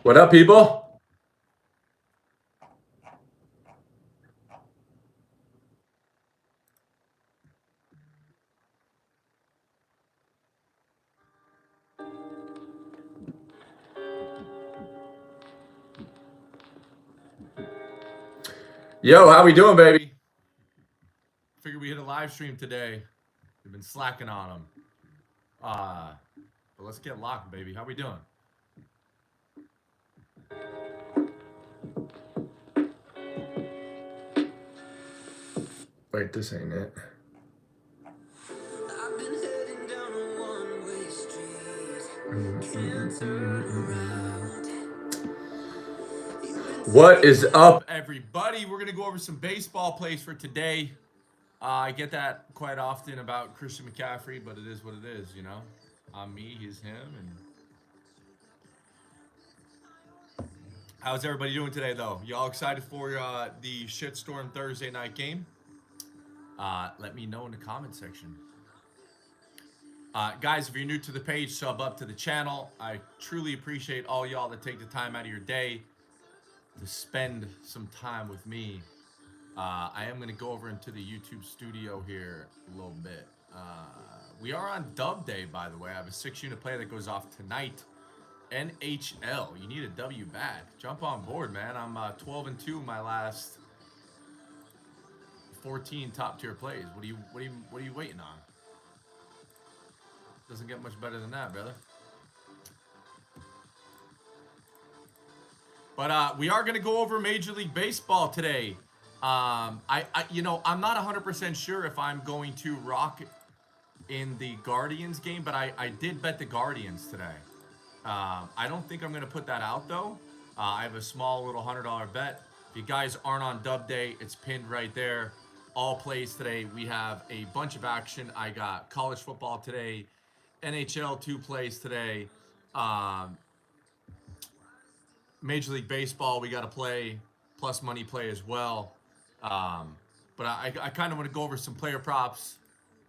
What up, people? Yo, how we doing, baby? Figured we hit a live stream today. We've been slacking on them. But let's get locked, baby. How we doing? Wait, this ain't it. What is up, everybody? We're going to go over some baseball plays for today. I get that quite often about Christian McCaffrey, but it is what it is, you know? I'm me, he's him, and how's everybody doing today, though? Y'all excited for the shitstorm Thursday night game? Let me know in the comment section. Guys, if you're new to the page, sub up to the channel. I truly appreciate all y'all that take the time out of your day to spend some time with me. I am going to go over into the YouTube studio here a little bit. We are on Dub Day, by the way. I have a 6-unit play that goes off tonight. NHL, you need a W bad. Jump on board, man. I'm 12-2 my last 14 top tier plays. What are you waiting on? Doesn't get much better than that, brother. But we are going to go over Major League Baseball today. I'm not 100% sure if I'm going to rock in the Guardians game, but I did bet the Guardians today. I don't think I'm going to put that out, though. I have a small little $100 bet. If you guys aren't on Dub Day, it's pinned right there. All plays today. We have a bunch of action. I got college football today, NHL 2 plays today, Major League Baseball we got to play, plus money play as well. But I kind of want to go over some player props,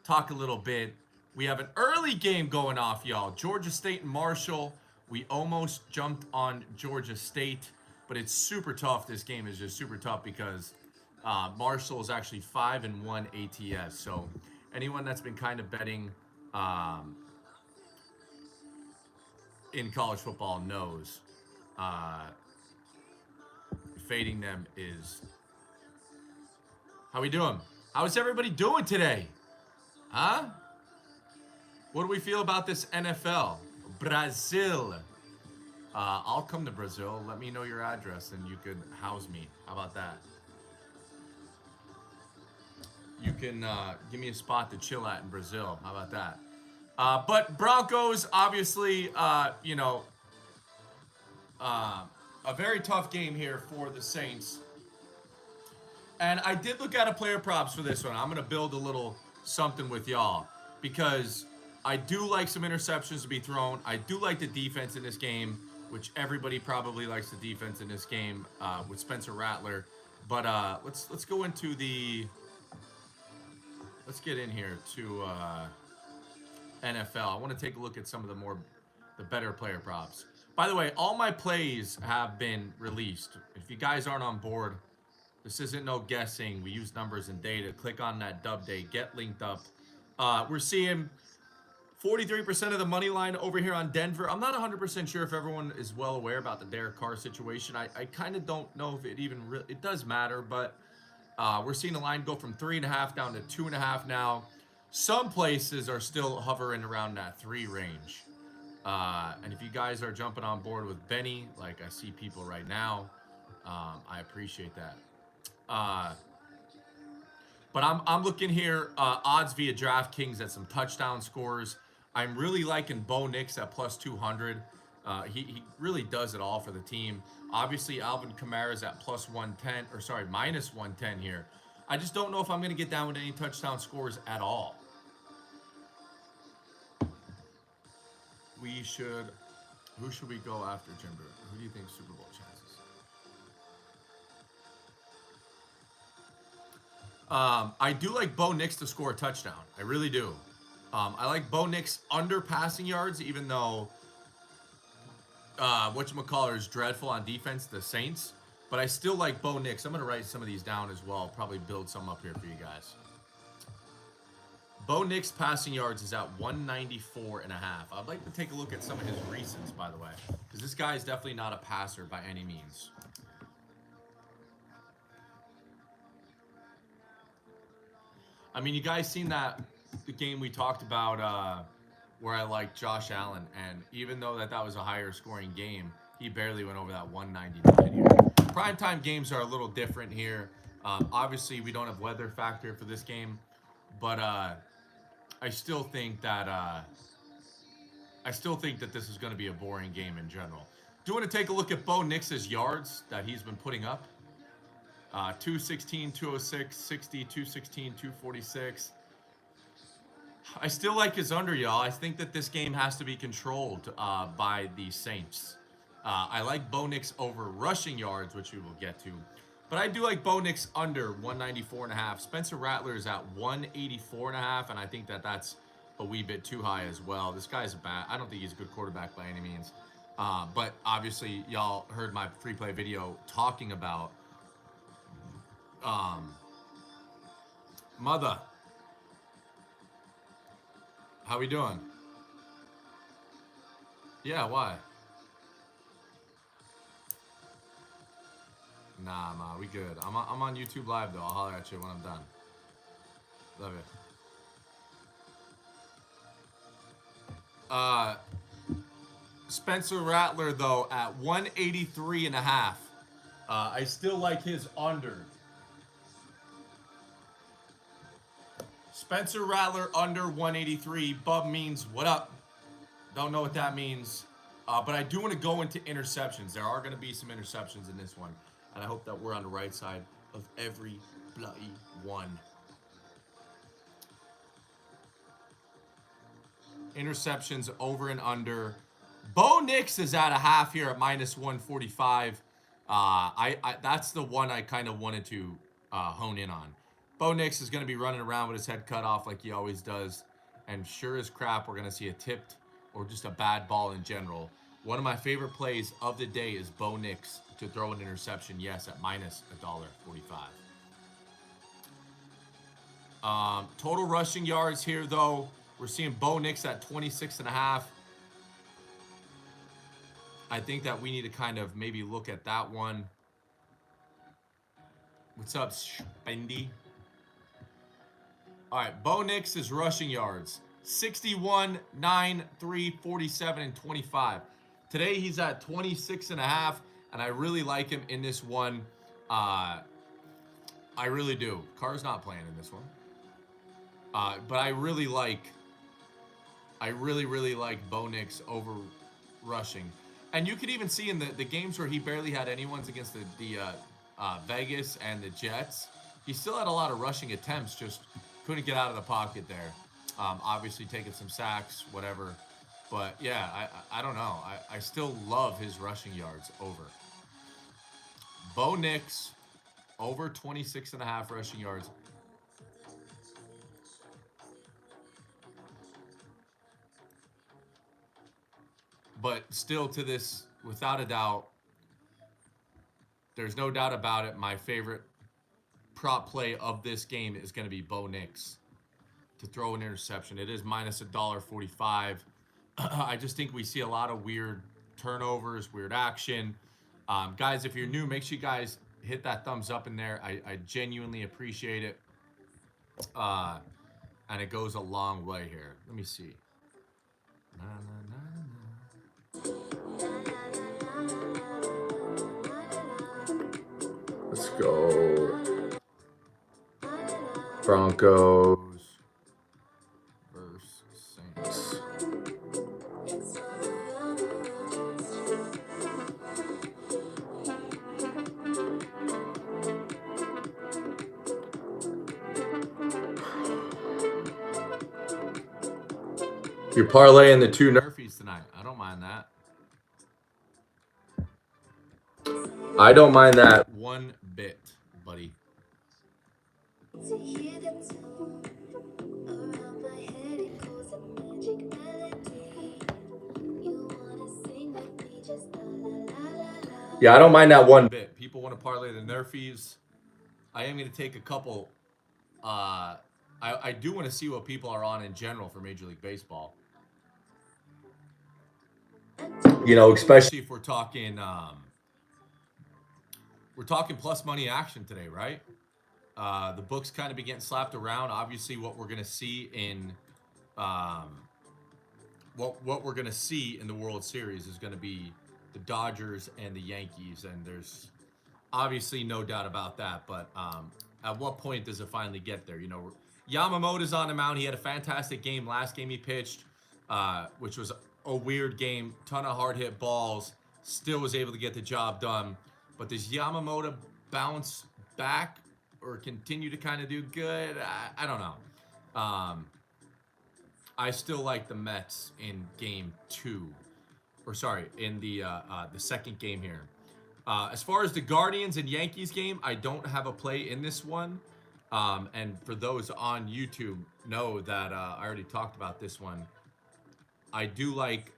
talk a little bit. We have an early game going off, y'all. Georgia State and Marshall. We almost jumped on Georgia State, but it's super tough. This game is just super tough because Marshall is actually 5-1 ATS. So anyone that's been kind of betting in college football knows fading them is... How we doing? How's everybody doing today? Huh? What do we feel about this NFL? Brazil. I'll come to Brazil. Let me know your address and you could house me. How about that? You can give me a spot to chill at in Brazil. How about that? But Broncos, obviously, a very tough game here for the Saints. And I did look at a player props for this one. I'm going to build a little something with y'all because I do like some interceptions to be thrown. I do like the defense in this game, which everybody probably likes the defense in this game with Spencer Rattler. But let's go into the... Let's get in here to NFL. I want to take a look at some of the better player props. By the way, all my plays have been released. If you guys aren't on board, this isn't no guessing. We use numbers and data. Click on that Dub Day. Get linked up. We're seeing 43% of the money line over here on Denver. I'm not 100% sure if everyone is well aware about the Derek Carr situation. I kind of don't know if it even it does matter, but we're seeing the line go from 3.5 down to 2.5 now. Some places are still hovering around that 3 range. And if you guys are jumping on board with Benny, like I see people right now, I appreciate that. But I'm looking here, odds via DraftKings at some touchdown scores. I'm really liking Bo Nix at plus 200. He really does it all for the team. Obviously, Alvin Kamara's at plus 110, or sorry, minus 110 here. I just don't know if I'm going to get down with any touchdown scores at all. Who should we go after, Jimber? Who do you think Super Bowl chances? I do like Bo Nix to score a touchdown. I really do. I like Bo Nix under passing yards, even though whatchamacallit is dreadful on defense, the Saints. But I still like Bo Nix. I'm going to write some of these down as well. Probably build some up here for you guys. Bo Nix passing yards is at 194.5. I'd like to take a look at some of his recents, by the way, because this guy is definitely not a passer by any means. I mean, you guys seen the game we talked about where I liked Josh Allen, and even though that was a higher scoring game, he barely went over that 199 here. Primetime games are a little different here. Obviously, we don't have weather factor for this game, but I still think that this is going to be a boring game in general. Do you want to take a look at Bo Nix's yards that he's been putting up? 216, 206, 60, 216, 246. I still like his under, y'all. I think that this game has to be controlled by the Saints. I like Bo Nix over rushing yards, which we will get to. But I do like Bo Nix under 194.5. Spencer Rattler is at 184.5, and I think that that's a wee bit too high as well. This guy's I don't think he's a good quarterback by any means. But obviously, y'all heard my free play video talking about mother. How we doing? Yeah, why? Nah, ma, we good. I'm on YouTube Live, though. I'll holler at you when I'm done. Love you. Spencer Rattler, though, at 183.5. I still like his under. Spencer Rattler under 183. Bub means what up? Don't know what that means. But I do want to go into interceptions. There are going to be some interceptions in this one. And I hope that we're on the right side of every bloody one. Interceptions over and under. Bo Nix is at a half here at minus 145. That's the one I kind of wanted to hone in on. Bo Nix is going to be running around with his head cut off like he always does. And sure as crap, we're going to see a tipped or just a bad ball in general. One of my favorite plays of the day is Bo Nix to throw an interception, yes, at minus $1.45. Total rushing yards here, though. We're seeing Bo Nix at 26.5. I think that we need to kind of maybe look at that one. What's up, Spendy? All right, Bo Nix's rushing yards. 61, 9, 3, 47, and 25. Today he's at 26.5, and I really like him in this one. I really do. Carr's not playing in this one. But I really like Bo Nix over rushing. And you could even see in the games where he barely had anyone against the Vegas and the Jets, he still had a lot of rushing attempts, just couldn't get out of the pocket there. Obviously taking some sacks, whatever. But yeah, I don't know. I still love his rushing yards over. Bo Nix over 26.5 rushing yards. But still to this, without a doubt, there's no doubt about it, my favorite prop play of this game is going to be Bo Nix to throw an interception. It is minus $1.45. I just think we see a lot of weird turnovers, weird action. Guys, if you're new, make sure you guys hit that thumbs up in there. I genuinely appreciate it. And it goes a long way here. Let me see. Let's go. Broncos versus Saints. You're parlaying the two Nerfies tonight. I don't mind that. I don't mind that one bit, buddy. Yeah, I don't mind that one bit. People want to parlay the Nerfies. I am going to take a couple. I do want to see what people are on in general for Major League Baseball. You know, especially if we're talking plus money action today, right? The books kind of be getting slapped around. Obviously, what we're going to see in what we're going to see in the World Series is going to be the Dodgers and the Yankees, and there's obviously no doubt about that. But at what point does it finally get there? You know, Yamamoto's on the mound. He had a fantastic game last game he pitched, which was a weird game. Ton of hard hit balls. Still was able to get the job done. But does Yamamoto bounce back or continue to kind of do good? I don't know. I still like the Mets in game 2. Or sorry, in the second game here. As far as the Guardians and Yankees game, I don't have a play in this one. And for those on YouTube, know that I already talked about this one. I do like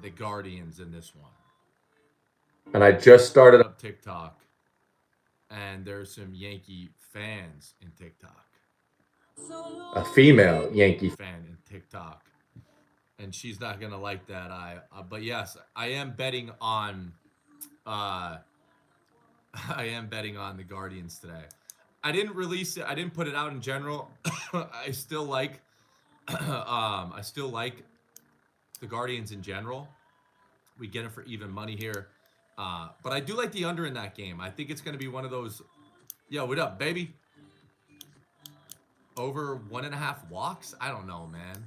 the Guardians in this one. And I just started up TikTok. And there's some Yankee fans in TikTok. A female Yankee fan in TikTok. And she's not going to like that. But yes, I am betting on... I am betting on the Guardians today. I didn't release it. I didn't put it out in general. I still like the Guardians in general. We get it for even money here. But I do like the under in that game. I think it's going to be one of those. Yo, what up, baby? Over 1.5 walks? I don't know, man.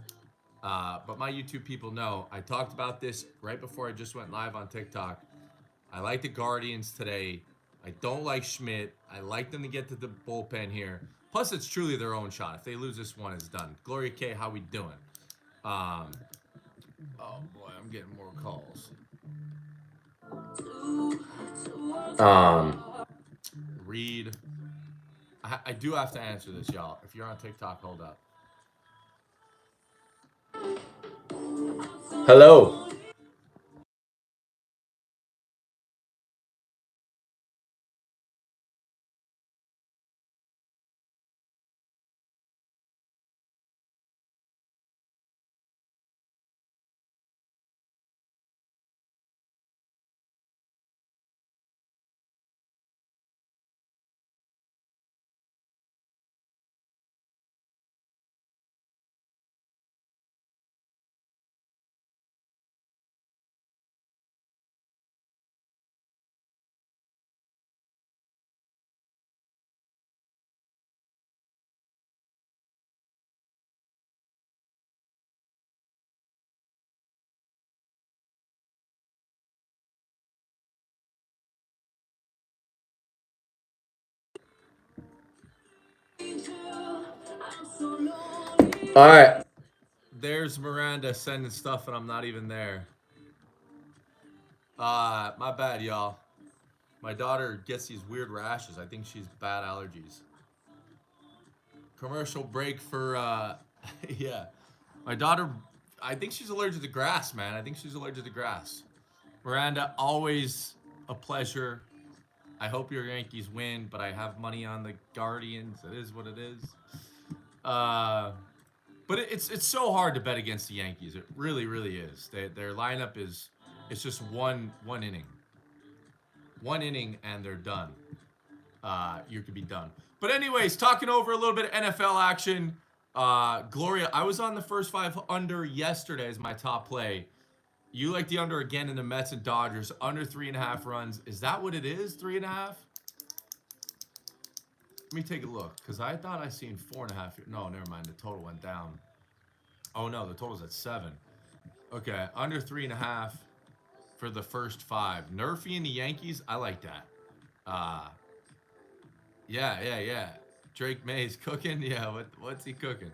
But my YouTube people know. I talked about this right before I just went live on TikTok. I like the Guardians today. I don't like Schmidt. I like them to get to the bullpen here. Plus, it's truly their own shot. If they lose this one, it's done. Gloria K, how we doing? Oh, boy, I'm getting more calls. Read. I do have to answer this, y'all. If you're on TikTok, hold up. Hello. All right. There's Miranda sending stuff and I'm not even there. My bad, y'all. My daughter gets these weird rashes. I think she's bad allergies. Commercial break for, yeah. My daughter, I think she's allergic to grass, man. I think she's allergic to grass. Miranda, always a pleasure. I hope your Yankees win, but I have money on the Guardians. It is what it is. But it's so hard to bet against the Yankees. It really, really is. Their lineup is it's just one inning. One inning and they're done. You could be done. But anyways, talking over a little bit of NFL action. Gloria, I was on the first 5 under yesterday as my top play. You like the under again in the Mets and Dodgers. Under 3.5 runs. Is that what it is? 3.5? Let me take a look. Because I thought I seen 4.5. No, never mind. The total went down. Oh, no. The total's at 7. Okay. Under 3.5 for the first 5. Nerfy and the Yankees. I like that. Yeah. Drake May's cooking. Yeah, what's he cooking?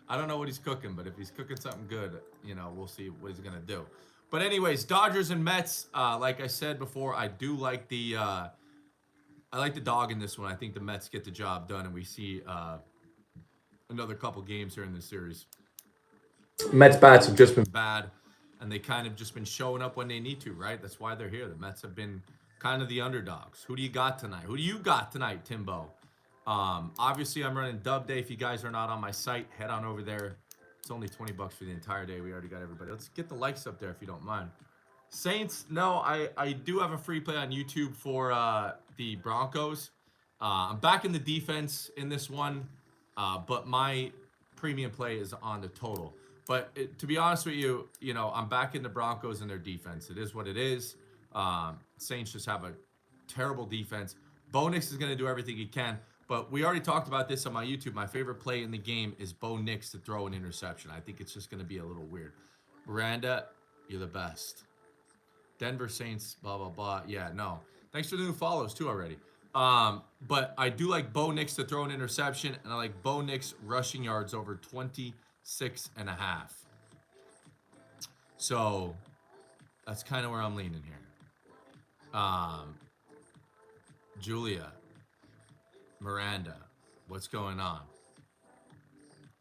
I don't know what he's cooking, but if he's cooking something good, you know, we'll see what he's gonna do. But anyways, Dodgers and Mets. Like I said before, I do like the dog in this one. I think the Mets get the job done, and we see another couple games here in this series. Mets bats have just been bad. and they kind of just been showing up when they need to, right? That's why they're here. The Mets have been kind of the underdogs. Who do you got tonight? Who do you got tonight, Timbo? Obviously, I'm running Dub Day. If you guys are not on my site, head on over there. It's only $20 for the entire day. We already got everybody. Let's get the likes up there if you don't mind. Saints, no, I do have a free play on YouTube for the Broncos. I'm back in the defense in this one, but my premium play is on the total. But to be honest with you, I'm back in the Broncos and their defense. It is what it is. Saints just have a terrible defense. Bo Nix is going to do everything he can. But we already talked about this on my YouTube. My favorite play in the game is Bo Nix to throw an interception. I think it's just going to be a little weird. Miranda, you're the best. Denver Saints, blah, blah, blah. Yeah, no. Thanks for the new follows, too, already. But I do like Bo Nix to throw an interception, and I like Bo Nix rushing yards over 26.5. So that's kind of where I'm leaning here. Julia, Miranda, what's going on?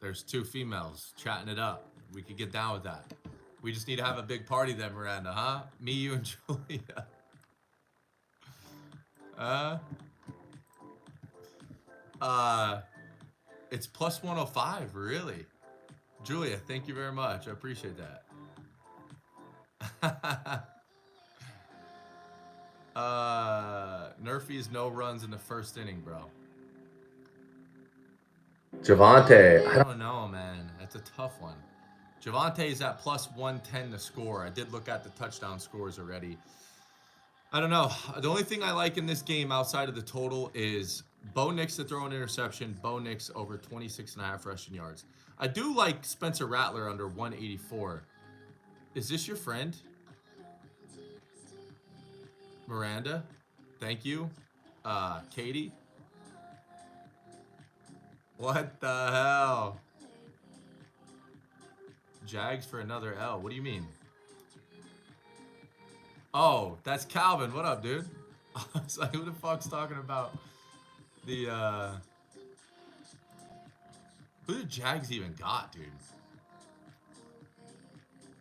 There's two females chatting it up. We could get down with that. We just need to have a big party then, Miranda, huh? Me, you, and Julia. It's plus 105, really. Julia, thank you very much. I appreciate that. Nerfy's no runs in the first inning, bro. Javante, I don't know, man. That's a tough one. Javante is at plus 110 to score. I did look at the touchdown scores already. I don't know. The only thing I like in this game outside of the total is Bo Nix to throw an interception. Bo Nix over 26.5 rushing yards. I do like Spencer Rattler under 184. Is this your friend? Miranda? Thank you. Katie? What the hell? Jags for another L. What do you mean? Oh, that's Calvin. What up, dude? I was like, who the fuck's talking about the, who the Jags even got, dude?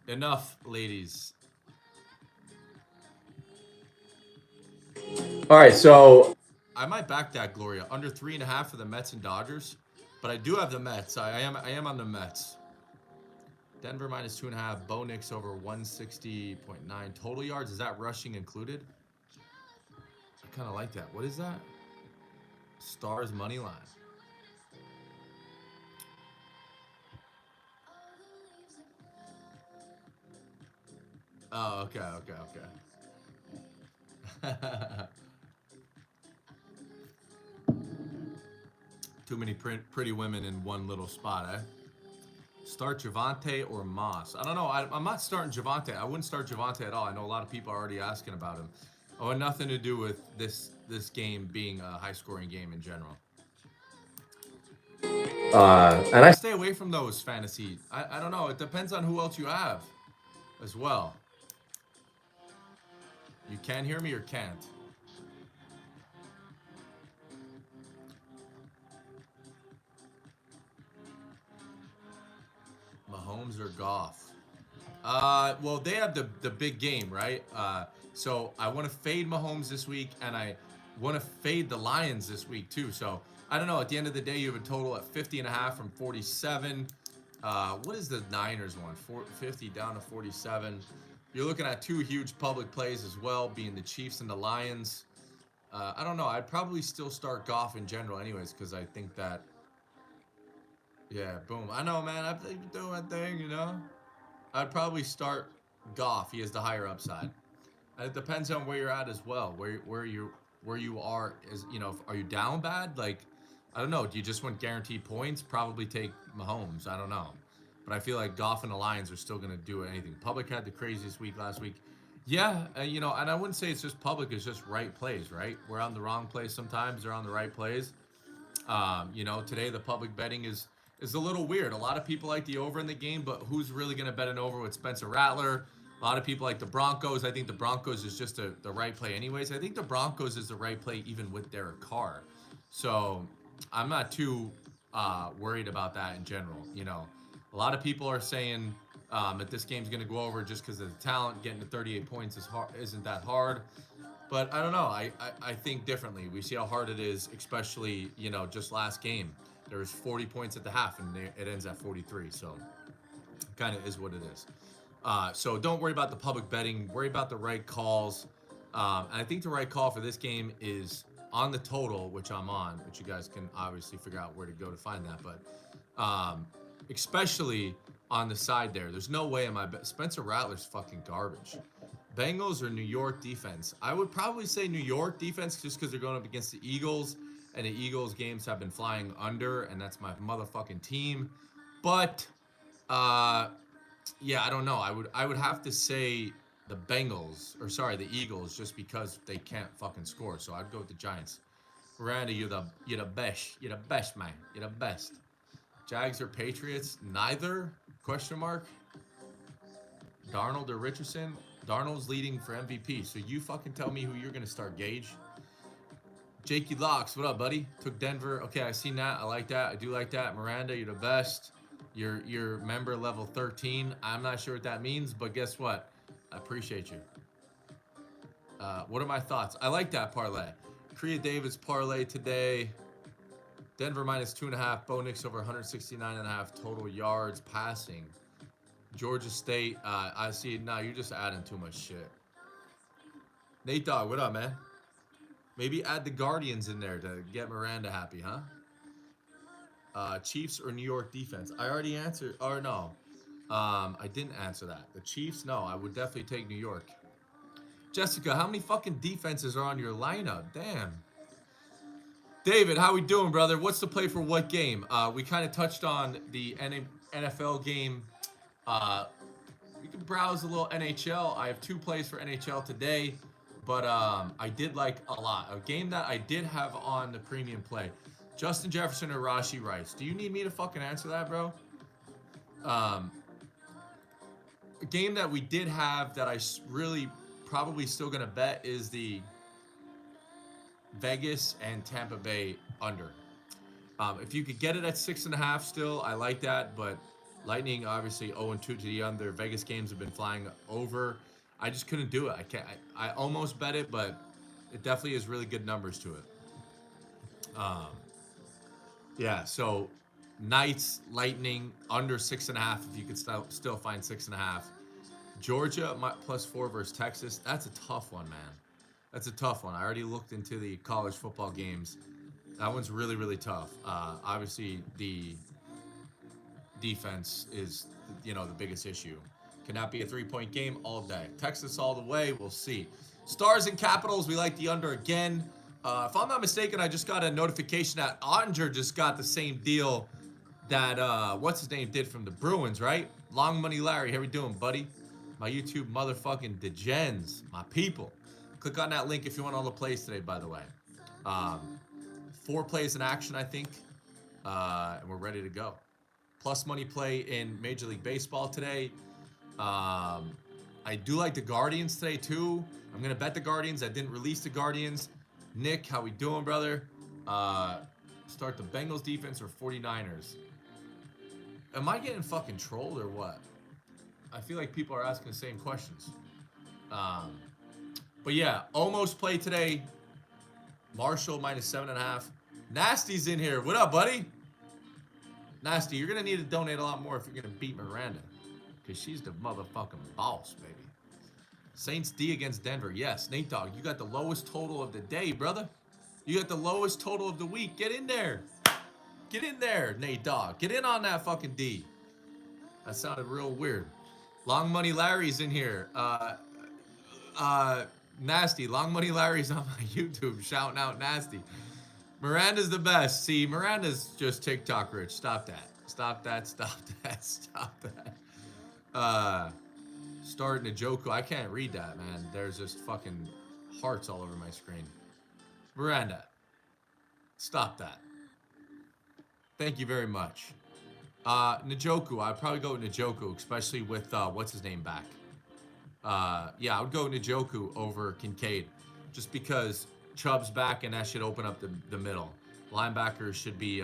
Enough, ladies. All right, so I might back that, Gloria. Under 3.5 for the Mets and Dodgers. But I do have the Mets. I am on the Mets. Denver minus 2.5. Bo Nix over 160.9 total yards. Is that rushing included? I kind of like that. What is that? Stars money line. Oh, okay. Too many pretty women in one little spot, eh? Start Javante or Moss? I don't know. I'm not starting Javante. I wouldn't start Javante at all. I know a lot of people are already asking about him. Oh, and nothing to do with this game being a high-scoring game in general. And I stay away from those fantasy. I don't know. It depends on who else you have as well. You can hear me or can't? Mahomes or Goff? Well, they have the big game, right? So I want to fade Mahomes this week, and I want to fade the Lions this week too. So I don't know. At the end of the day, you have a total at 50.5 from 47. What is the Niners one? 50 down to 47. You're looking at two huge public plays as well, being the Chiefs and the Lions. I don't know. I'd probably still start Goff in general anyways, because I think that, yeah, boom. I know, man. I've been doing that thing, I'd probably start Goff. He has the higher upside. And it depends on where you're at as well. Where you are is, are you down bad? Like, I don't know. Do you just want guaranteed points? Probably take Mahomes. I don't know. But I feel like Goff and the Lions are still going to do anything. Public had the craziest week last week. Yeah, and I wouldn't say it's just public. It's just right plays, right? We're on the wrong place sometimes. They're on the right plays. Today the public betting is a little weird. A lot of people like the over in the game, but who's really going to bet an over with Spencer Rattler? A lot of people like the Broncos. I think the Broncos is just the right play anyways. I think the Broncos is the right play even with Derek Carr. So I'm not too worried about that in general. A lot of people are saying That this game's going to go over just because of the talent. Getting to 38 points isn't that hard. But I don't know. I think differently. We see how hard it is, especially, just last game. There was 40 points at the half, and it ends at 43. So kind of is what it is. So don't worry about the public betting. Worry about the right calls. And I think the right call for this game is on the total, which I'm on, which you guys can obviously figure out where to go to find that. But especially on the side there, there's no way in my bet. Spencer Rattler's fucking garbage. Bengals or New York defense? I would probably say New York defense just because they're going up against the Eagles. And the Eagles games have been flying under, and that's my motherfucking team. But yeah, I don't know. I would have to say the Eagles, just because they can't fucking score. So I'd go with the Giants. Miranda, you're the best. You're the best, man. You're the best. Jags or Patriots? Neither? Question mark. Darnold or Richardson? Darnold's leading for MVP. So you fucking tell me who you're gonna start, Gage. Jakey Locks, what up, buddy? Took Denver. Okay, I seen that. I like that. I do like that. Miranda, you're the best. You're member level 13. I'm not sure what that means, but guess what? I appreciate you. What are my thoughts? I like that parlay. Korea Davis parlay today. Denver minus 2.5. Bo Nix over 169.5 total yards passing. Georgia State. I see. Nah, you're just adding too much shit. Nate Dogg, what up, man? Maybe add the Guardians in there to get Miranda happy, huh? Chiefs or New York defense? I already answered. Or no. I didn't answer that. The Chiefs? No, I would definitely take New York. Jessica, how many fucking defenses are on your lineup? Damn. David, how we doing, brother? What's the play for what game? We kind of touched on the NFL game. You can browse a little NHL. I have 2 plays for NHL today. But I did like a lot. A game that I did have on the premium play. Justin Jefferson or Rashee Rice. Do you need me to fucking answer that, bro? A game that we did have that I really probably still going to bet is the Vegas and Tampa Bay under. If you could get it at 6.5 still, I like that. But Lightning, obviously 0-2 to the under. Vegas games have been flying over. I just couldn't do it. I can't. I almost bet it, but it definitely has really good numbers to it. Yeah. So Knights, Lightning under 6.5. If you could still find 6.5. Georgia +4 versus Texas. That's a tough one, man. That's a tough one. I already looked into the college football games. That one's really, really tough. Obviously, the defense is, the biggest issue. Cannot be a 3-point game all day. Texas all the way. We'll see. Stars and Capitals. We like the under again. If I'm not mistaken, I just got a notification that Ottinger just got the same deal that what's his name did from the Bruins, right? Long Money Larry. How we doing, buddy? My YouTube motherfucking degens. My people. Click on that link if you want all the plays today, by the way. 4 plays in action, I think. And we're ready to go. Plus money play in Major League Baseball today. I do like the Guardians today, too. I'm going to bet the Guardians. I didn't release the Guardians. Nick, how we doing, brother? Start the Bengals defense or 49ers? Am I getting fucking trolled or what? I feel like people are asking the same questions. But yeah, almost play today. Marshall -7.5. Nasty's in here. What up, buddy? Nasty, you're going to need to donate a lot more if you're going to beat Miranda. Because she's the motherfucking boss, baby. Saints D against Denver. Yes, Nate Dogg, you got the lowest total of the day, brother. You got the lowest total of the week. Get in there. Get in there, Nate Dogg. Get in on that fucking D. That sounded real weird. Long Money Larry's in here. Nasty. Long Money Larry's on my YouTube shouting out Nasty. Miranda's the best. See, Miranda's just TikTok rich. Stop that. Stop that. Stop that. Stop that. Start Njoku. I can't read that, man. There's just fucking hearts all over my screen. Miranda. Stop that. Thank you very much. Njoku. I'd probably go with Njoku, especially with, what's his name back? Yeah, I would go Njoku over Kincaid. Just because Chubb's back and that should open up the middle. Linebackers should be,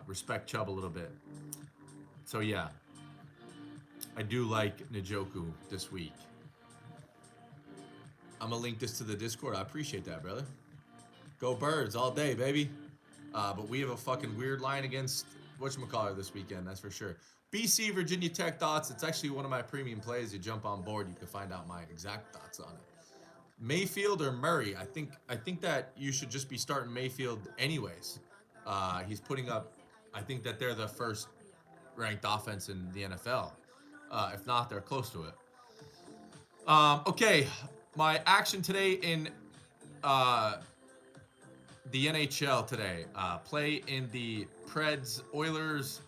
respect Chubb a little bit. So, yeah. I do like Njoku this week. I'm going to link this to the Discord. I appreciate that, brother. Go Birds all day, baby. But we have a fucking weird line against whatchamacallit this weekend, that's for sure. BC, Virginia Tech thoughts. It's actually one of my premium plays. You jump on board, you can find out my exact thoughts on it. Mayfield or Murray? I think that you should just be starting Mayfield anyways. He's putting up, I think that they're the first ranked offense in the NFL. If not, they're close to it. Okay, my action today in the NHL today. Play in the Preds Oilers,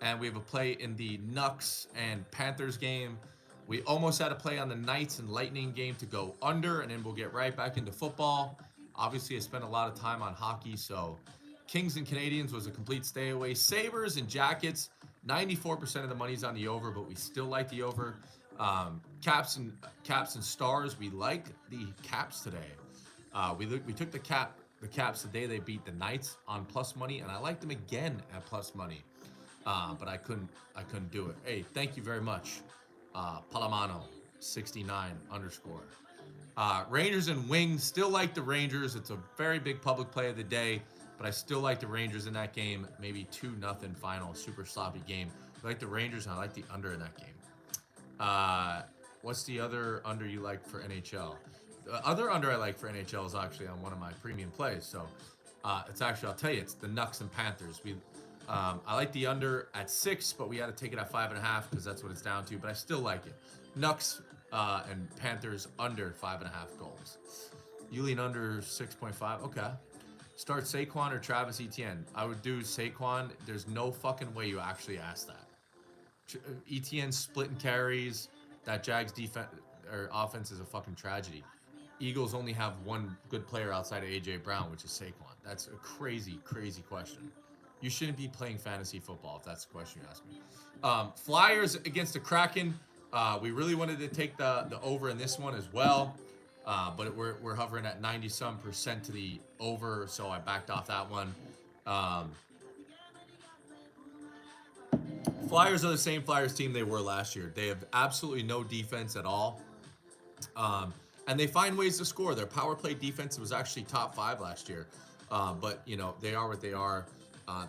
and we have a play in the Nucks and Panthers game. We almost had a play on the Knights and Lightning game to go under, and then we'll get right back into football. Obviously, I spent a lot of time on hockey, so Kings and Canadians was a complete stay away. Sabres and Jackets, 94% of the money's on the over, but we still like the over. Caps and Stars, we like the Caps today. We took the Caps the day they beat the Knights on plus money, and I liked them again at plus money, but I couldn't do it. Hey, thank you very much, Palamano 69 _. Rangers and Wings, still like the Rangers. It's a very big public play of the day, but I still like the Rangers in that game. Maybe 2-0 final, super sloppy game. I like the Rangers, and I like the under in that game. What's the other under you like for NHL? The other under I like for NHL is actually on one of my premium plays. So it's actually, I'll tell you, it's the Nucks and Panthers. I like the under at 6, but we had to take it at 5.5 because that's what it's down to. But I still like it. Nucks and Panthers under 5.5 goals. You lean under 6.5. Okay. Start Saquon or Travis Etienne. I would do Saquon. There's no fucking way you actually asked that. Etienne splitting carries. That Jags defense or offense is a fucking tragedy. Eagles only have one good player outside of AJ Brown, which is Saquon. That's a crazy, crazy question. You shouldn't be playing fantasy football if that's the question you ask me. Flyers against the Kraken. We really wanted to take the over in this one as well, but we're hovering at 90-some% to the over, so I backed off that one. Flyers are the same Flyers team they were last year. They have absolutely no defense at all. And they find ways to score. Their power play defense was actually top 5 last year. But, you know, they are what they are.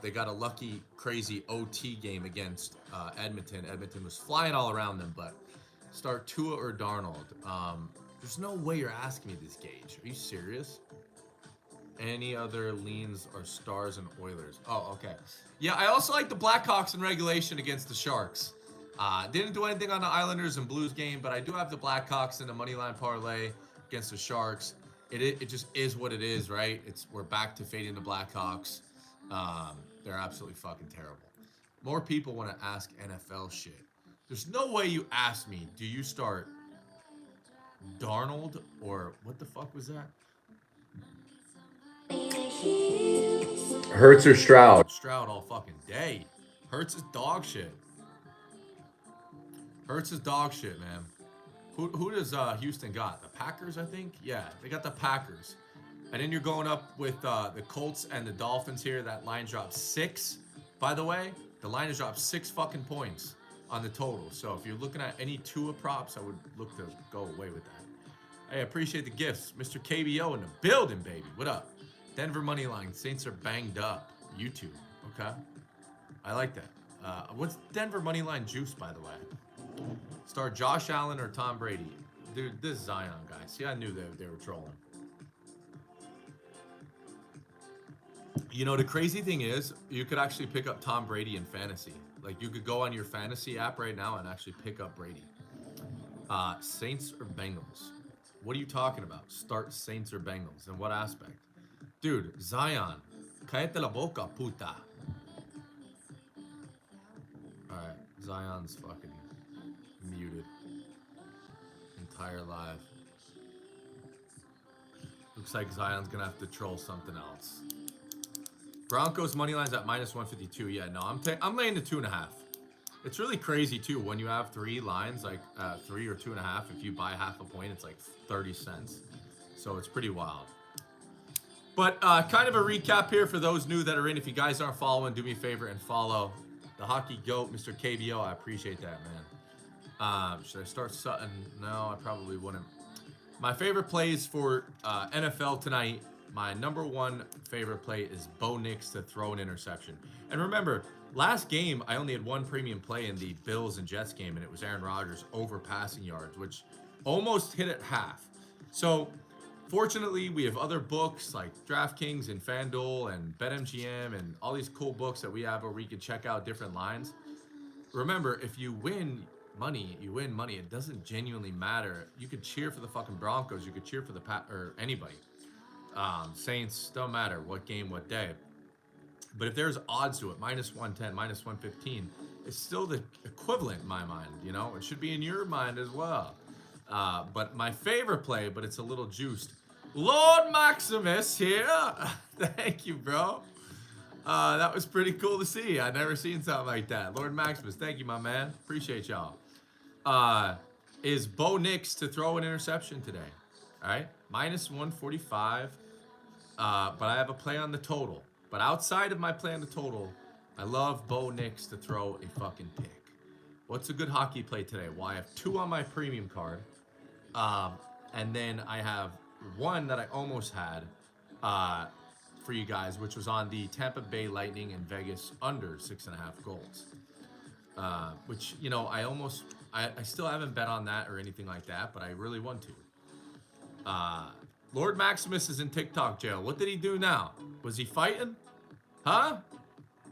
They got a lucky, crazy OT game against Edmonton. Edmonton was flying all around them, but start Tua or Darnold. There's no way you're asking me this, Gage. Are you serious? Any other leans or Stars and Oilers? Oh, okay. Yeah, I also like the Blackhawks in regulation against the Sharks. Didn't do anything on the Islanders and Blues game, but I do have the Blackhawks in the moneyline parlay against the Sharks. It just is what it is, right? We're back to fading the Blackhawks. They're absolutely fucking terrible. More people want to ask NFL shit. There's no way you asked me, do you start Darnold or what the fuck was that? Hurts or Stroud? Stroud all fucking day. Hurts is dog shit. Hurts is dog shit, man. Who does Houston got? The Packers, I think? Yeah, they got the Packers. And then you're going up with the Colts and the Dolphins here. That line dropped 6. By the way, the line has dropped 6 fucking points on the total. So if you're looking at any Tua props, I would look to go away with that. Hey, I appreciate the gifts. Mr. KBO in the building, baby. What up? Denver money line. Saints are banged up. YouTube. Okay. I like that. What's Denver money line juice, by the way? Start Josh Allen or Tom Brady. Dude, this is Zion, guys. See, I knew they were trolling. You know, the crazy thing is, you could actually pick up Tom Brady in fantasy. Like, you could go on your fantasy app right now and actually pick up Brady. Saints or Bengals? What are you talking about? Start Saints or Bengals? In what aspect? Dude, Zion. Cállate la boca, puta. Alright, Zion's fucking muted. Entire live. Looks like Zion's gonna have to troll something else. Broncos money line's at -152. Yeah, no, I'm laying the 2.5. It's really crazy too when you have 3 lines, like 3 or 2.5. If you buy half a point, it's like 30 cents. So it's pretty wild. But kind of a recap here for those new that are in. If you guys aren't following, do me a favor and follow the Hockey Goat, Mr. KBO. I appreciate that, man. Should I start Sutton? No, I probably wouldn't. My favorite plays for NFL tonight. My number one favorite play is Bo Nix to throw an interception. And remember, last game I only had one premium play in the Bills and Jets game, and it was Aaron Rodgers over passing yards, which almost hit at half. So fortunately, we have other books like DraftKings and FanDuel and BetMGM and all these cool books that we have where we can check out different lines. Remember, if you win money, you win money. It doesn't genuinely matter. You could cheer for the fucking Broncos. You could cheer for the or anybody. Saints, don't matter what game, what day. But if there's odds to it, minus 110, minus 115, it's still the equivalent in my mind. You know, it should be in your mind as well. But my favorite play, but it's a little juiced. Lord Maximus here. Thank you, bro. That was pretty cool to see. I've never seen something like that. Lord Maximus, thank you, my man. Appreciate y'all. Is Bo Nix to throw an interception today? All right, minus 145. But I have a play on the total. But outside of my play on the total, I love Bo Nix to throw a fucking pick. What's a good hockey play today? Well, I have two on my premium card. And then I have one that I almost had for you guys, which was on the Tampa Bay Lightning and Vegas under 6.5 goals. Which, you know, I still haven't bet on that or anything like that, but I really want to. Lord Maximus is in TikTok jail. What did he do now? Was he fighting? Huh?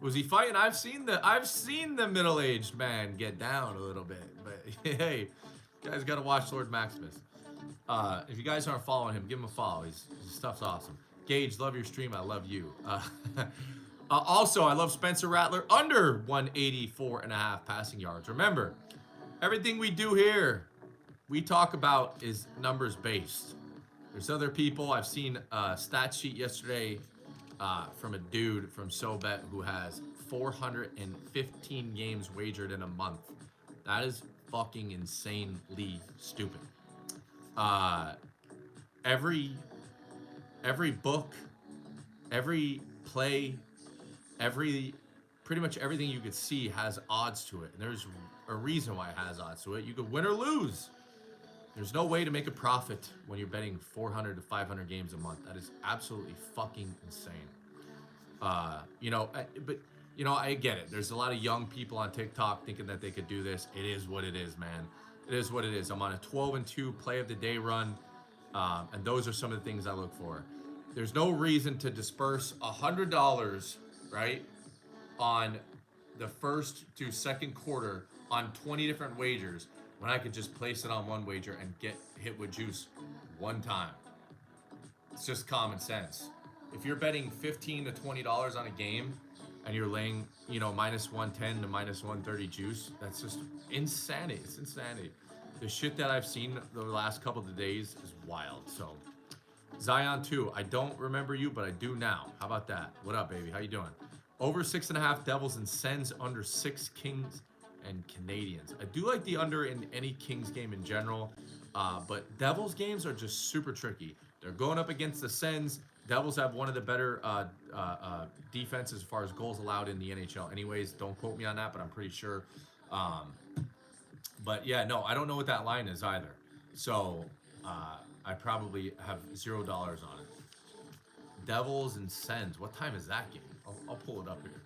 Was he fighting? I've seen the middle-aged man get down a little bit, but hey, you guys gotta watch Lord Maximus. If you guys aren't following him, give him a follow. His stuff's awesome. Gage, love your stream. I love you. Also, I love Spencer Rattler under 184.5 passing yards. Remember, everything we do here, we talk about is numbers based. There's other people. I've seen a stat sheet yesterday from a dude from SoBet who has 415 games wagered in a month. That is fucking insanely stupid. Every book, every play, pretty much everything you could see has odds to it. And there's a reason why it has odds to it. You could win or lose. There's no way to make a profit when you're betting 400 to 500 games a month. That is absolutely fucking insane. I get it. There's a lot of young people on TikTok thinking that they could do this. It is what it is, man. It is what it is. I'm on a 12-2 play of the day run, and those are some of the things I look for. There's no reason to disperse $100, right, on the first to second quarter on 20 different wagers when I could just place it on one wager and get hit with juice one time. It's just common sense. If you're betting $15 to $20 on a game and you're laying, minus 110 to minus 130 juice, that's just insanity. It's insanity. The shit that I've seen the last couple of days is wild. So, Zion 2, I don't remember you, but I do now. How about that? What up, baby? How you doing? Over 6.5 Devils and Sens, under 6 Kings and Canadians. I do like the under in any Kings game in general, but Devils games are just super tricky. They're going up against the Sens. Devils have one of the better defenses as far as goals allowed in the NHL. Anyways, don't quote me on that, but I'm pretty sure. But yeah, no, I don't know what that line is either. So I probably have $0 on it. Devils and Sens. What time is that game? I'll pull it up here.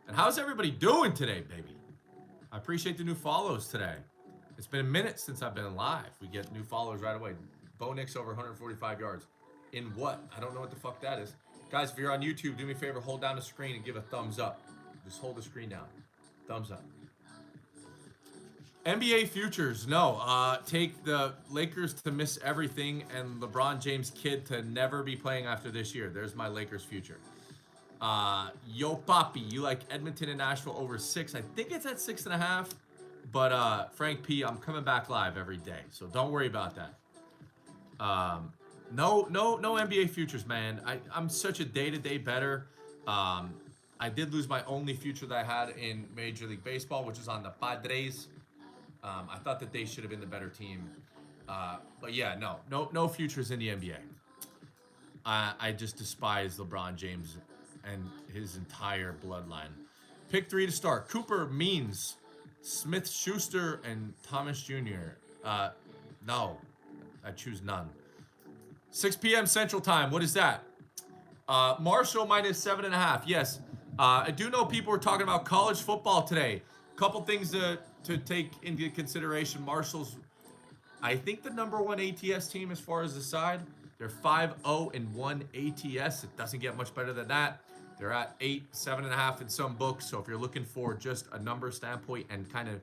And how's everybody doing today, baby? I appreciate the new follows today. It's been a minute since I've been live. We get new followers right away. Bo Nix over 145 yards. In what? I don't know what the fuck that is. Guys, if you're on YouTube, do me a favor, hold down the screen and give a thumbs up. Just hold the screen down. Thumbs up. NBA futures, no. Take the Lakers to miss everything and LeBron James kid to never be playing after this year. There's my Lakers future. Yo Papi, you like Edmonton and Nashville over 6. I think it's at 6.5. But Frank P, I'm coming back live every day, so don't worry about that. No NBA futures, man. I'm such a day-to-day bettor. I did lose my only future that I had in Major League Baseball, which is on the Padres. I thought that they should have been the better team. But yeah, no futures in the NBA. I just despise LeBron James and his entire bloodline. Pick 3 to start. Cooper Means Smith Schuster and Thomas Jr. No, I choose none. 6 p.m. Central Time. What is that? Marshall minus 7.5. Yes. I do know people were talking about college football today. Couple things to take into consideration. Marshall's, I think, the #1 ATS team as far as the side. They're 5-0-1 ATS. It doesn't get much better than that. They're at 8, 7.5 in some books. So if you're looking for just a number standpoint and kind of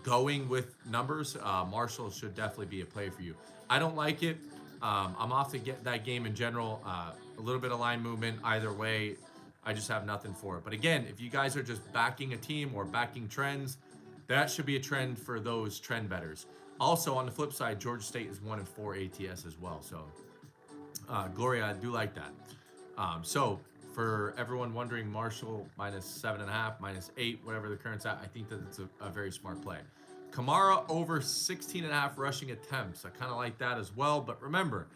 going with numbers, Marshall should definitely be a play for you. I don't like it. I'm off to get that game in general. A little bit of line movement either way. I just have nothing for it. But again, if you guys are just backing a team or backing trends, that should be a trend for those trend bettors. Also, on the flip side, Georgia State is 1-4 ATS as well. So, Gloria, I do like that. So, for everyone wondering, Marshall minus 7.5, minus 8, whatever the current's at, I think that it's a very smart play. Kamara over 16.5 rushing attempts. I kind of like that as well. But remember,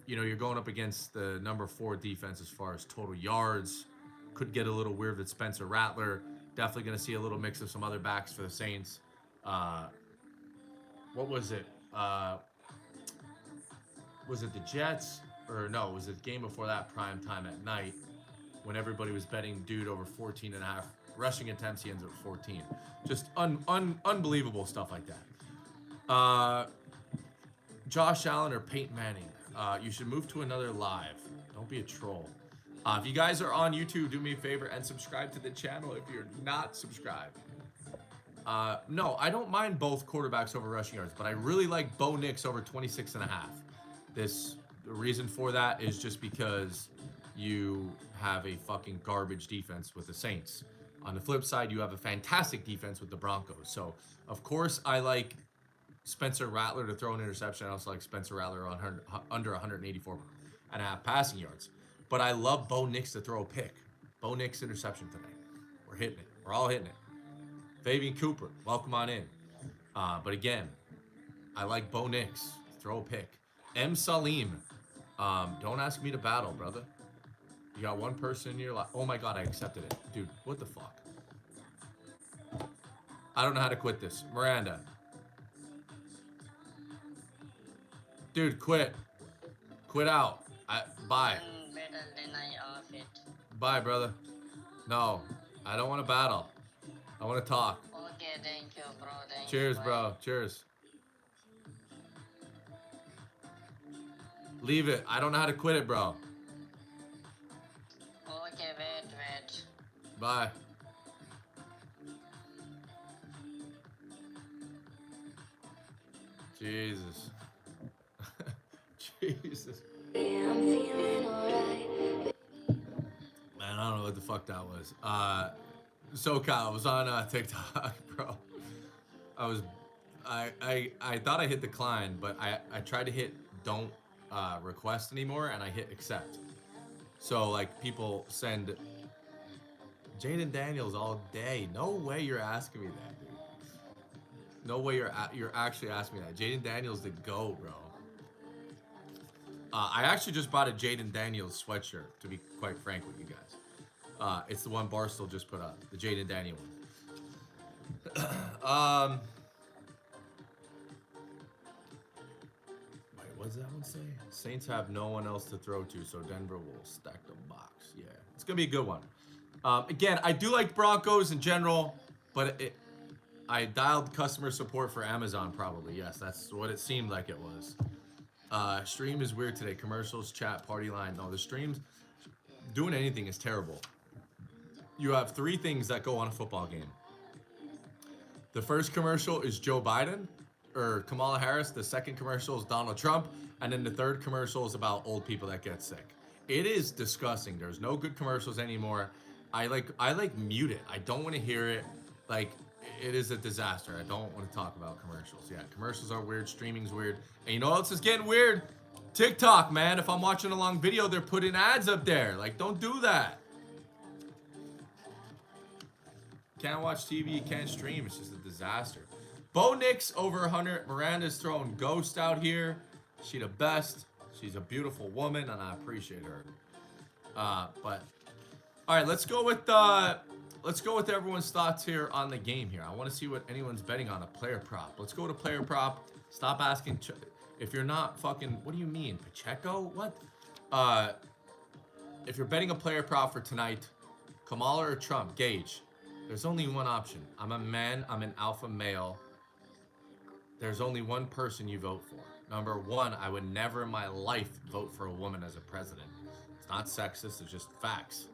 you know, you're going up against the #4 defense as far as total yards. Could get a little weird with Spencer Rattler. Definitely going to see a little mix of some other backs for the Saints. What was it? Was it the Jets? Or no, it was the game before that, prime time at night, when everybody was betting dude over 14.5 rushing attempts. He ends up 14. Just unbelievable stuff like that. Josh Allen or Peyton Manning. You should move to another live. Don't be a troll. If you guys are on YouTube, do me a favor and subscribe to the channel if you're not subscribed. No, I don't mind both quarterbacks over rushing yards, but I really like Bo Nix over 26.5. The reason for that is just because you have a fucking garbage defense with the Saints. On the flip side, you have a fantastic defense with the Broncos. So, of course, I like Spencer Rattler to throw an interception. I also like Spencer Rattler on under 184.5 passing yards. But I love Bo Nix to throw a pick. Bo Nix interception today. We're hitting it. We're all hitting it. Fabian Cooper, welcome on in. But again, I like Bo Nix. Throw a pick. M. Salim. Don't ask me to battle, brother. You got one person in your life. Oh my God, I accepted it. Dude, what the fuck? I don't know how to quit this. Miranda. Dude, quit. Quit out. Bye. Bye, brother. No, I don't want to battle. I want to talk. Okay, thank you, bro. Cheers, bro. Cheers. Leave it. I don't know how to quit it, bro. Okay, wait. Bye. Jesus. Jesus. Man, I don't know what the fuck that was. So Kyle, I was on TikTok, bro. I thought I hit decline, but I tried to hit don't request anymore, and I hit accept. So like people send Jaden Daniels all day. No way you're asking me that, dude. No way you're actually asking me that. Jaden Daniels the GOAT, bro. I actually just bought a Jaden Daniels sweatshirt, to be quite frank with you guys. It's the one Barstool just put up, the Jaden Daniel one. Wait, what does that one say? Saints have no one else to throw to, so Denver will stack the box. Yeah, it's gonna be a good one. Again, I do like Broncos in general, but I dialed customer support for Amazon probably. Yes, that's what it seemed like it was. Stream is weird today. Commercials, chat, party line. No, the streams, doing anything is terrible. You have 3 things that go on a football game. The first commercial is Joe Biden or Kamala Harris. The second commercial is Donald Trump. And then the third commercial is about old people that get sick. It is disgusting. There's no good commercials anymore. I like mute it. I don't want to hear it. Like, it is a disaster. I don't want to talk about commercials. Yeah, commercials are weird. Streaming's weird. And you know what else is getting weird? TikTok, man. If I'm watching a long video, they're putting ads up there. Like, don't do that. Can't watch TV, can't stream. It's just a disaster. Bo Nix over 100. Miranda's throwing ghost out here. She the best. She's a beautiful woman, and I appreciate her. But all right, let's go with let's go with everyone's thoughts here on the game here. I want to see what anyone's betting on a player prop. Let's go to player prop. Stop asking if you're not fucking. What do you mean, Pacheco? What? If you're betting a player prop for tonight, Kamala or Trump, gauge. There's only one option. I'm a man. I'm an alpha male. There's only one person you vote for. Number one, I would never in my life vote for a woman as a president. It's not sexist. It's just facts.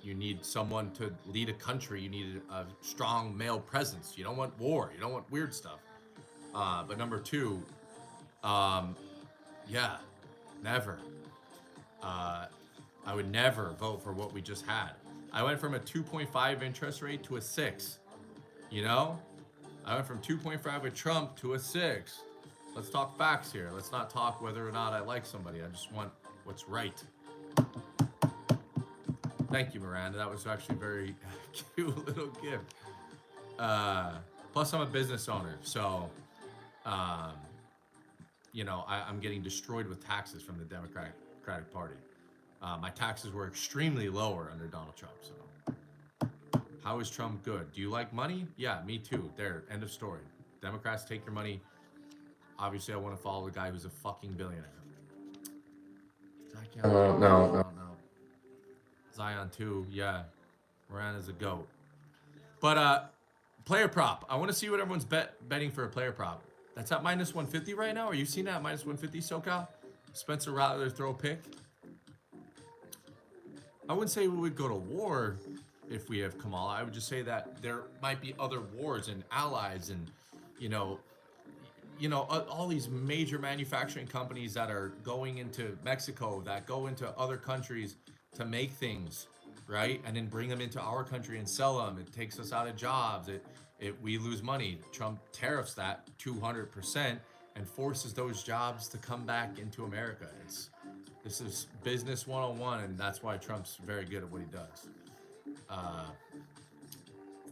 You need someone to lead a country. You need a strong male presence. You don't want war. You don't want weird stuff. But number two, yeah, never. I would never vote for what we just had. I went from a 2.5 interest rate to a 6. You know? I went from 2.5 with Trump to a 6. Let's talk facts here. Let's not talk whether or not I like somebody. I just want what's right. Thank you, Miranda. That was actually a very cute little gift. Plus, I'm a business owner, so you know, I'm getting destroyed with taxes from the Democratic Party. My taxes were extremely lower under Donald Trump. So, how is Trump good? Do you like money? Yeah, me too. There, end of story. Democrats take your money. Obviously, I want to follow the guy who's a fucking billionaire. No. Zion too, yeah. Miranda's a goat. But player prop. I want to see what everyone's betting for a player prop. That's at minus 150 right now. Are you seeing that at minus 150, SoCal? Spencer Rattler throw a pick. I wouldn't say we would go to war if we have Kamala. I would just say that there might be other wars and allies and, you know, all these major manufacturing companies that are going into Mexico, that go into other countries to make things, right? And then bring them into our country and sell them. It takes us out of jobs. We lose money. Trump tariffs that 200% and forces those jobs to come back into America. This is business 101, and that's why Trump's very good at what he does.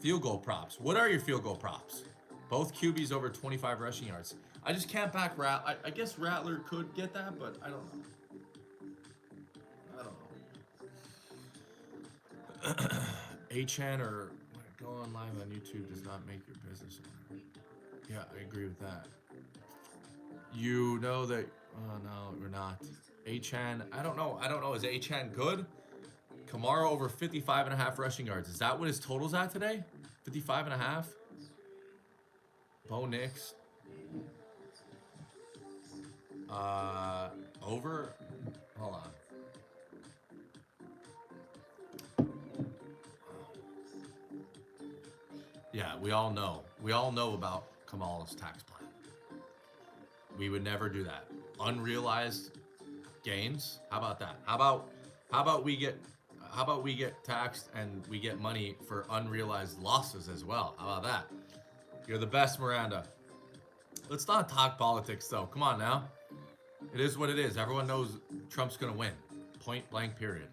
Field goal props. What are your field goal props? Both QBs over 25 rushing yards. I just can't back Rattler. I guess Rattler could get that, but I don't know. HN or going live on YouTube does not make your business owner. Yeah, I agree with that. You know that. Oh no, we're not. HN. I don't know. Is HN good? Kamara over 55.5 rushing yards. Is that what his total's at today? 55.5. Bo Nix. Over. Hold on. Yeah, we all know. We all know about Kamala's tax plan. We would never do that. Unrealized gains. How about that? How about we get taxed and we get money for unrealized losses as well? How about that? You're the best, Miranda. Let's not talk politics though. Come on now. It is what it is. Everyone knows Trump's gonna win. Point blank period.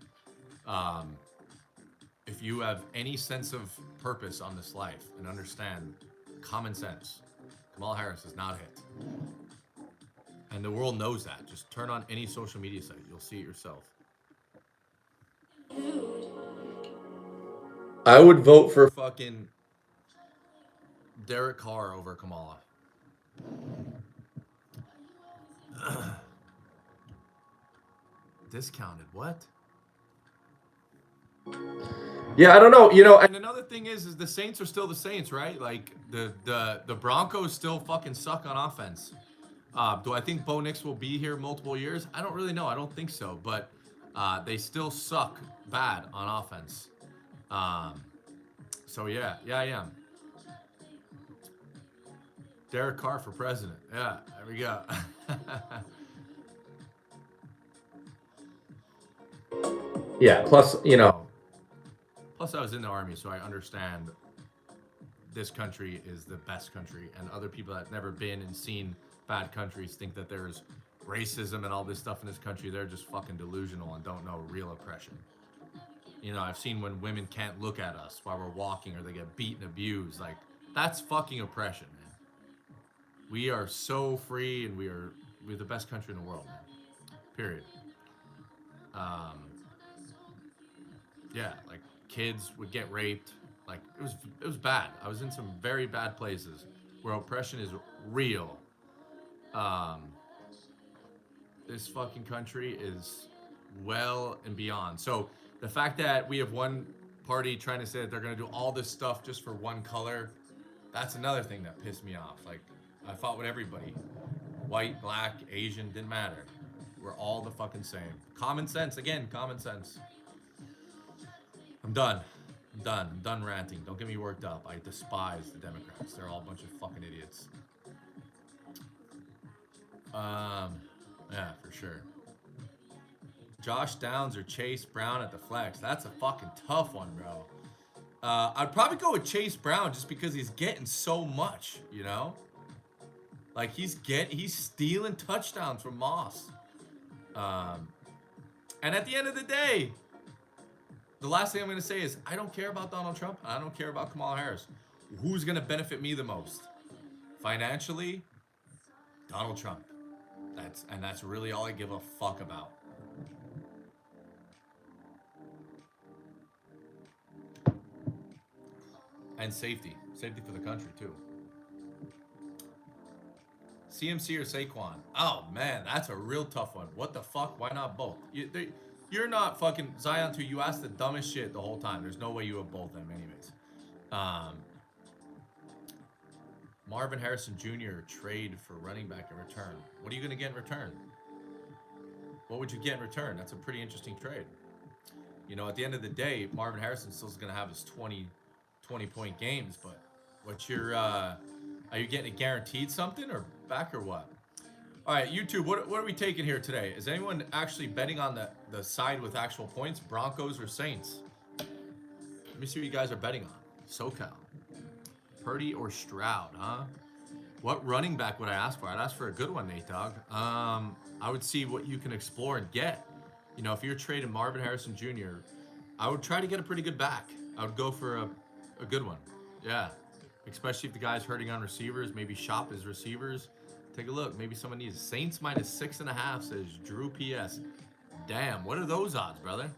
If you have any sense of purpose on this life and understand common sense, Kamala Harris is not a hit. And the world knows that. Just turn on any social media site. You'll see it yourself. I would vote for fucking Derek Carr over Kamala. Discounted. What? Yeah, I don't know. You know, and another thing is the Saints are still the Saints, right? Like the Broncos still fucking suck on offense. Do I think Bo Nix will be here multiple years? I don't really know. I don't think so, but they still suck bad on offense. So yeah, I am. Derek Carr for president. Yeah, there we go. Yeah, plus, plus I was in the Army, so I understand this country is the best country, and other people that have never been and seen bad countries think that there's racism and all this stuff in this country. They're just fucking delusional and don't know real oppression. I've seen when women can't look at us while we're walking or they get beaten, abused. Like, that's fucking oppression, man. We are so free, and we're the best country in the world, man. Period. Yeah, like, kids would get raped. Like it was bad. I was in some very bad places where oppression is real. Um, this fucking country is well and beyond. So the fact that we have one party trying to say that they're going to do all this stuff just for one color, that's another thing that pissed me off. Like, I fought with everybody. White, black, Asian, didn't matter. We're all the fucking same. Common sense, again, common sense. I'm done. I'm done ranting. Don't get me worked up. I despise the Democrats. They're all a bunch of fucking idiots. Yeah, for sure. Josh Downs or Chase Brown at the flex. That's a fucking tough one, bro. I'd probably go with Chase Brown just because he's getting so much, you know? Like he's stealing touchdowns from Moss. And at the end of the day, the last thing I'm going to say is I don't care about Donald Trump. I don't care about Kamala Harris. Who's going to benefit me the most? Financially, Donald Trump. That's really all I give a fuck about. And safety for the country too. CMC or Saquon? Oh man, that's a real tough one. What the fuck? Why not both? You're not fucking Zion too. You asked the dumbest shit the whole time. There's no way you have both of them, anyways. Marvin Harrison Jr. trade for running back in return. What are you gonna get in return? What would you get in return? That's a pretty interesting trade. You know, at the end of the day, Marvin Harrison still is gonna have his 20-point games, but what's your are you getting a guaranteed something or back or what? All right, YouTube, what are we taking here today? Is anyone actually betting on the side with actual points, Broncos or Saints? Let me see what you guys are betting on. SoCal. Purdy or Stroud, huh? What running back would I ask for? I'd ask for a good one, Nate Dogg. I would see what you can explore and get. You know, if you're trading Marvin Harrison Jr., I would try to get a pretty good back. I would go for a good one. Yeah. Especially if the guy's hurting on receivers, maybe shop his receivers. Take a look. Maybe someone needs Saints -6.5, says Drew PS. Damn, what are those odds, brother?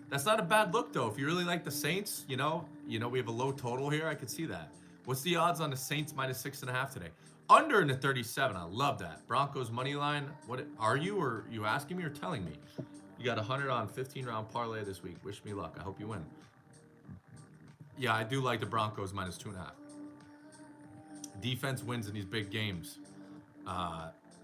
That's not a bad look, though. If you really like the Saints, you know, we have a low total here. I could see that. What's the odds on the Saints -6.5 today? Under in the 37. I love that. Broncos money line. What are you, or you asking me or telling me? You got 100 on 15-round parlay this week. Wish me luck. I hope you win. Yeah, I do like the Broncos -2.5. Defense wins in these big games.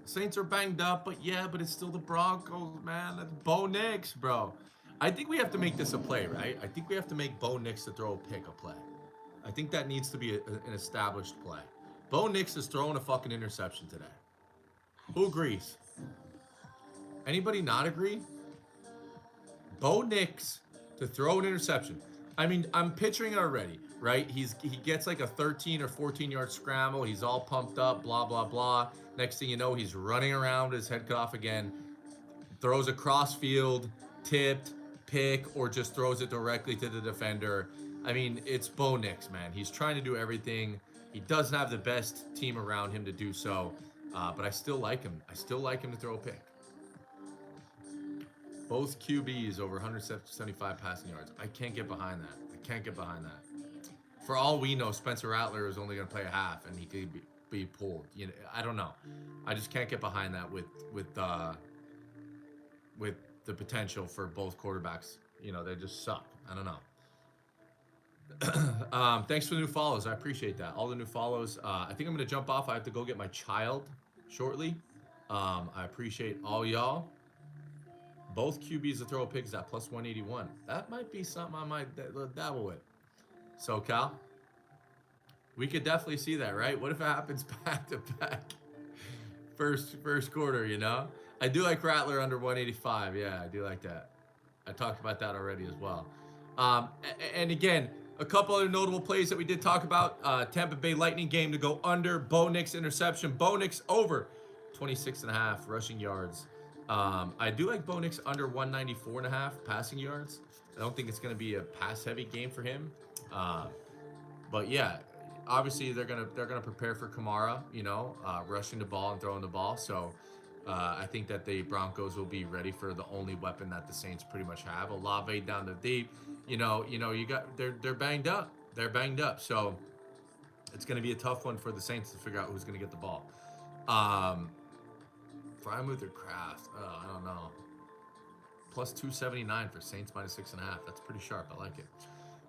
Saints are banged up, but it's still the Broncos, man. That's Bo Nix, bro. I think we have to make this a play, right? I think we have to make Bo Nix to throw a pick a play. I think that needs to be an established play. Bo Nix is throwing a fucking interception today. Who agrees? Anybody not agree? Bo Nix to throw an interception. I mean, I'm picturing it already, right? He gets like a 13 or 14-yard scramble. He's all pumped up, blah, blah, blah. Next thing you know, he's running around with his head cut off again. Throws a crossfield, tipped, pick, or just throws it directly to the defender. I mean, it's Bo Nix, man. He's trying to do everything. He doesn't have the best team around him to do so, but I still like him. I still like him to throw a pick. Both QBs over 175 passing yards. I can't get behind that. For all we know, Spencer Rattler is only going to play a half, and he could be pulled. You know, I don't know. I just can't get behind that with the potential for both quarterbacks. You know, they just suck. I don't know. Thanks for the new follows. I appreciate that. All the new follows. I think I'm going to jump off. I have to go get my child shortly. I appreciate all y'all. Both QBs to throw picks at plus 181. That might be something I might dabble with. SoCal. We could definitely see that, right? What if it happens back to back? First quarter, you know? I do like Rattler under 185. Yeah, I do like that. I talked about that already as well. And again, a couple other notable plays that we did talk about. Tampa Bay Lightning game to go under. Bo Nix interception. Bo Nix over 26.5 rushing yards. I do like Bo Nix under 194.5 passing yards. I don't think it's going to be a pass-heavy game for him. But yeah, obviously they're gonna prepare for Kamara, you know, rushing the ball and throwing the ball. So I think that the Broncos will be ready for the only weapon that the Saints pretty much have. Olave down the deep. You got they're banged up. They're banged up. So it's going to be a tough one for the Saints to figure out who's going to get the ball. Frymuth or Kraft? Oh, I don't know. Plus 279 for Saints minus 6.5. That's pretty sharp. I like it.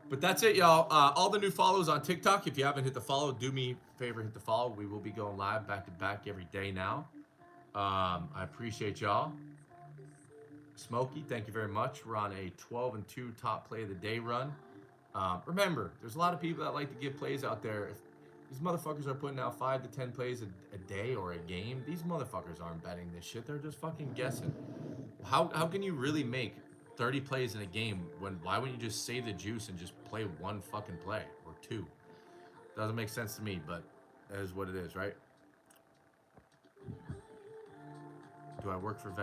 But that's it, y'all. All the new follows on TikTok. If you haven't hit the follow, do me a favor, hit the follow. We will be going live back to back every day now. I appreciate y'all. Smokey, thank you very much. We're on a 12-2 top play of the day run. Remember, there's a lot of people that like to give plays out there. If these motherfuckers are putting out 5 to 10 plays a day or a game, these motherfuckers aren't betting this shit. They're just fucking guessing. How can you really make 30 plays in a game why wouldn't you just save the juice and just play one fucking play or two? Doesn't make sense to me, but that is what it is, right? Do I work for Vegas?